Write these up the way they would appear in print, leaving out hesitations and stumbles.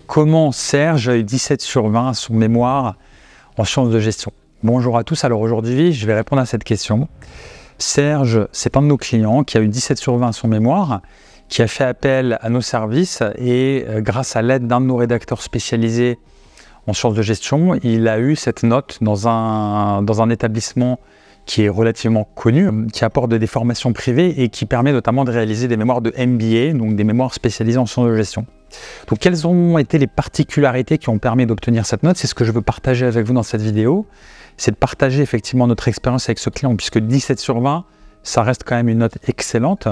Comment Serge a eu 17 sur 20 à son mémoire en sciences de gestion? Bonjour à tous, alors aujourd'hui je vais répondre à cette question. Serge, c'est un de nos clients qui a eu 17 sur 20 à son mémoire, qui a fait appel à nos services et grâce à l'aide d'un de nos rédacteurs spécialisés en sciences de gestion, il a eu cette note dans un établissement qui est relativement connu, qui apporte des formations privées et qui permet notamment de réaliser des mémoires de MBA, donc des mémoires spécialisées en sciences de gestion. Donc quelles ont été les particularités qui ont permis d'obtenir cette note? C'est ce que je veux partager avec vous dans cette vidéo. C'est de partager effectivement notre expérience avec ce client, puisque 17 sur 20, ça reste quand même une note excellente.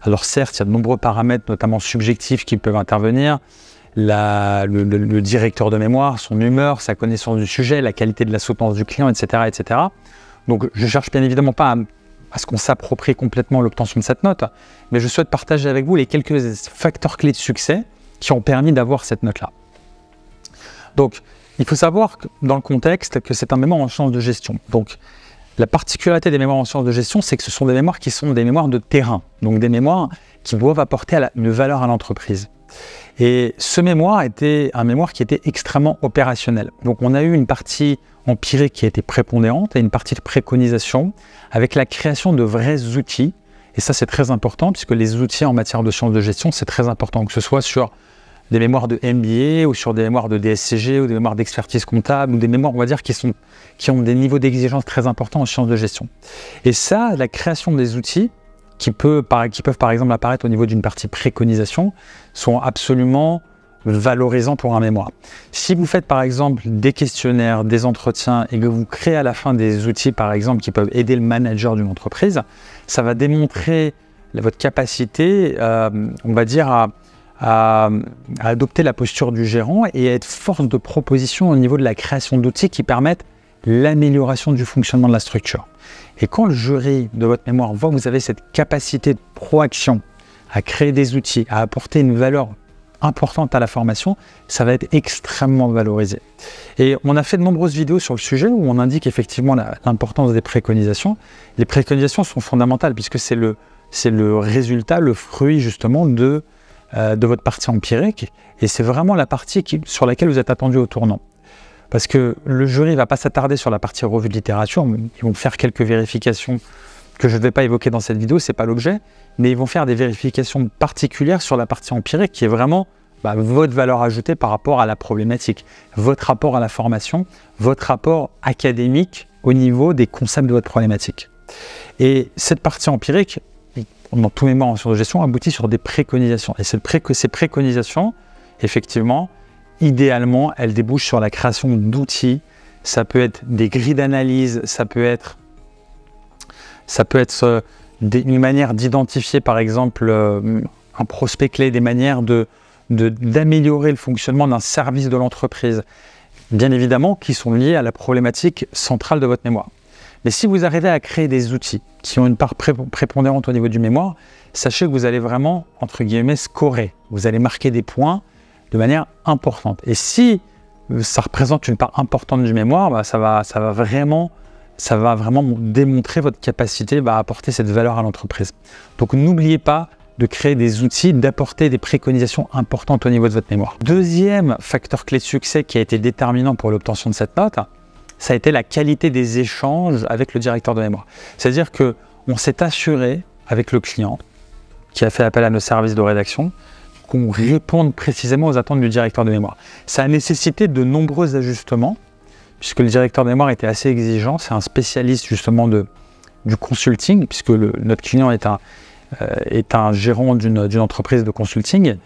Alors certes, il y a de nombreux paramètres, notamment subjectifs, qui peuvent intervenir. Le directeur de mémoire, son humeur, sa connaissance du sujet, la qualité de la soutenance du client, etc. etc. Donc je ne cherche bien évidemment pas à ce qu'on s'approprie complètement l'obtention de cette note, mais je souhaite partager avec vous les quelques facteurs clés de succès qui ont permis d'avoir cette note-là. Donc, il faut savoir que, dans le contexte que c'est un mémoire en sciences de gestion. Donc, la particularité des mémoires en sciences de gestion, c'est que ce sont des mémoires qui sont des mémoires de terrain, donc des mémoires qui doivent apporter une valeur à l'entreprise. Et ce mémoire était un mémoire qui était extrêmement opérationnel. Donc, on a eu une partie empirique qui a été prépondérante et une partie de préconisation avec la création de vrais outils. Et ça, c'est très important puisque les outils en matière de sciences de gestion, c'est très important, que ce soit sur des mémoires de MBA ou sur des mémoires de DSCG ou des mémoires d'expertise comptable ou des mémoires, on va dire, qui ont des niveaux d'exigence très importants en sciences de gestion. Et ça, la création des outils qui peuvent par exemple apparaître au niveau d'une partie préconisation sont absolument valorisants pour un mémoire. Si vous faites par exemple des questionnaires, des entretiens et que vous créez à la fin des outils par exemple qui peuvent aider le manager d'une entreprise, ça va démontrer votre capacité, on va dire, à adopter la posture du gérant et à être force de proposition au niveau de la création d'outils qui permettent l'amélioration du fonctionnement de la structure. Et quand le jury de votre mémoire voit que vous avez cette capacité de proaction à créer des outils, à apporter une valeur importante à la formation, ça va être extrêmement valorisé. Et on a fait de nombreuses vidéos sur le sujet où on indique effectivement l'importance des préconisations. Les préconisations sont fondamentales puisque c'est le résultat, le fruit justement de votre partie empirique et c'est vraiment la partie sur laquelle vous êtes attendu au tournant. Parce que le jury ne va pas s'attarder sur la partie revue de littérature, ils vont faire quelques vérifications que je ne vais pas évoquer dans cette vidéo, ce n'est pas l'objet, mais ils vont faire des vérifications particulières sur la partie empirique qui est vraiment votre valeur ajoutée par rapport à la problématique, votre rapport à la formation, votre rapport académique au niveau des concepts de votre problématique. Et cette partie empirique, dans tous les mémoires en sciences de gestion, aboutit sur des préconisations. Et ces préconisations, effectivement, idéalement, elles débouchent sur la création d'outils. Ça peut être des grilles d'analyse, ça peut être une manière d'identifier, par exemple, un prospect clé, des manières d'améliorer le fonctionnement d'un service de l'entreprise, bien évidemment, qui sont liés à la problématique centrale de votre mémoire. Mais si vous arrivez à créer des outils qui ont une part prépondérante au niveau du mémoire, sachez que vous allez vraiment, entre guillemets, scorer. Vous allez marquer des points de manière importante. Et si ça représente une part importante du mémoire, ça va vraiment démontrer votre capacité à apporter cette valeur à l'entreprise. Donc n'oubliez pas de créer des outils, d'apporter des préconisations importantes au niveau de votre mémoire. Deuxième facteur clé de succès qui a été déterminant pour l'obtention de cette note, ça a été la qualité des échanges avec le directeur de mémoire. C'est-à-dire qu'on s'est assuré avec le client qui a fait appel à nos services de rédaction qu'on réponde précisément aux attentes du directeur de mémoire. Ça a nécessité de nombreux ajustements puisque le directeur de mémoire était assez exigeant. C'est un spécialiste justement du consulting puisque notre client est un gérant d'une entreprise de consulting.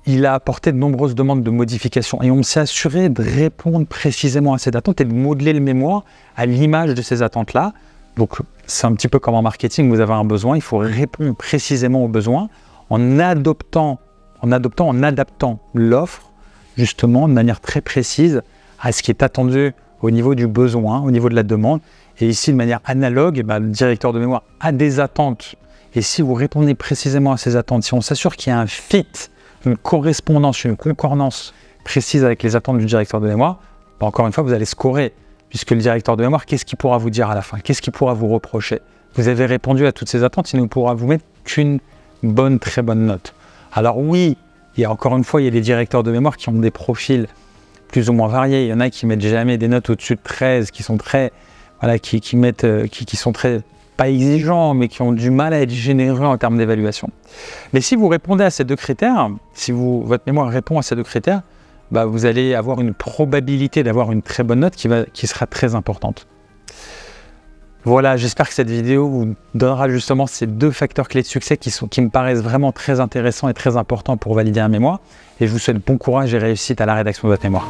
Il a apporté de nombreuses demandes de modification et on s'est assuré de répondre précisément à ces attentes et de modeler le mémoire à l'image de ces attentes-là. Donc, c'est un petit peu comme en marketing, vous avez un besoin, il faut répondre précisément aux besoins en adaptant l'offre justement de manière très précise à ce qui est attendu au niveau du besoin, au niveau de la demande. Et ici, de manière analogue, le directeur de mémoire a des attentes. Et si vous répondez précisément à ces attentes, si on s'assure qu'il y a un fit, une correspondance, une concordance précise avec les attentes du directeur de mémoire, encore une fois, vous allez scorer. Puisque le directeur de mémoire, qu'est-ce qu'il pourra vous dire à la fin? Qu'est-ce qu'il pourra vous reprocher? Vous avez répondu à toutes ces attentes, il ne pourra vous mettre qu'une très bonne note. Alors oui, Et encore une fois, il y a des directeurs de mémoire qui ont des profils plus ou moins variés. Il y en a qui mettent jamais des notes au-dessus de 13, qui sont très, voilà, qui sont très, pas exigeants, mais qui ont du mal à être généreux en termes d'évaluation. Mais si vous répondez à ces deux critères, si votre mémoire répond à ces deux critères, bah, vous allez avoir une probabilité d'avoir une très bonne note qui sera très importante. Voilà, j'espère que cette vidéo vous donnera justement ces deux facteurs clés de succès qui me paraissent vraiment très intéressants et très importants pour valider un mémoire. Et je vous souhaite bon courage et réussite à la rédaction de votre mémoire.